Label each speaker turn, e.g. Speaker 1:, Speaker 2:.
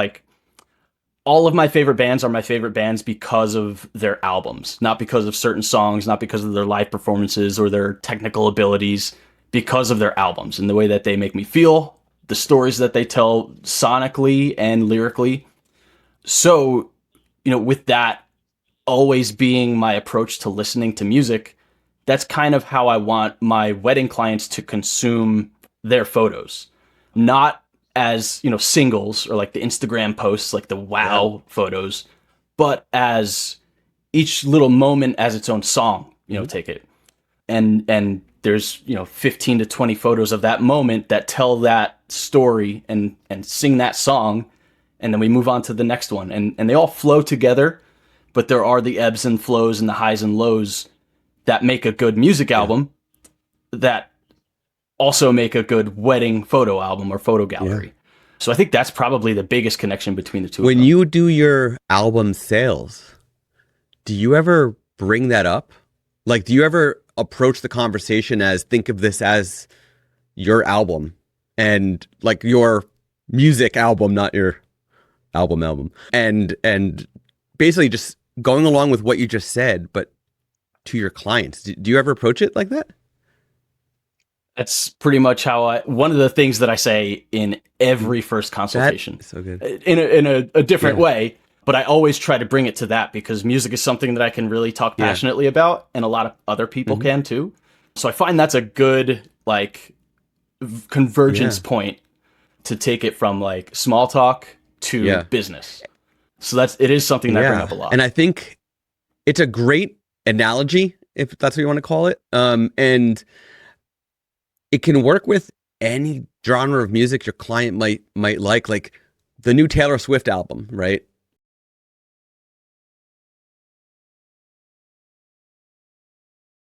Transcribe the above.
Speaker 1: Like, all of my favorite bands are my favorite bands because of their albums, not because of certain songs, not because of their live performances or their technical abilities, because of their albums and the way that they make me feel, the stories that they tell sonically and lyrically. So, with that always being my approach to listening to music, that's kind of how I want my wedding clients to consume their photos. Not as, singles or like the Instagram posts, like the
Speaker 2: Yeah.
Speaker 1: wow photos, but as each little moment as its own song,
Speaker 2: Mhm.
Speaker 1: take it. And there's, 15 to 20 photos of that moment that tell that story and sing that song, and then we move on to the next one. And they all flow together, but there are the ebbs and flows and the highs and lows that make a good music
Speaker 2: Yeah.
Speaker 1: album that also make a good wedding photo album or photo
Speaker 2: Yeah.
Speaker 1: gallery. So I think that's probably the biggest connection between the two of
Speaker 2: When
Speaker 1: them.
Speaker 2: you do your album sales, do you ever bring that up? Like, do you ever approach the conversation as think of this as your album and like your music album, not your album, and basically just going along with what you just said, but to your clients? Do you ever approach it like that?
Speaker 1: That's pretty much one of the things that I say in
Speaker 2: Mhm.
Speaker 1: every first
Speaker 2: That
Speaker 1: consultation
Speaker 2: is so good.
Speaker 1: in a different
Speaker 2: Yeah.
Speaker 1: way. But I always try to bring it to that because music is something that I can really talk
Speaker 2: Yeah.
Speaker 1: passionately about, and a lot of other people
Speaker 2: Hmm.
Speaker 1: can too. So I find that's a good like convergence
Speaker 2: Yeah.
Speaker 1: point to take it from like small talk to
Speaker 2: Yeah.
Speaker 1: business. So it is something that I bring up
Speaker 2: Yeah.
Speaker 1: a lot.
Speaker 2: And I think it's a great analogy, if that's what you want to call it. And it can work with any genre of music your client might like the new Taylor Swift album, right?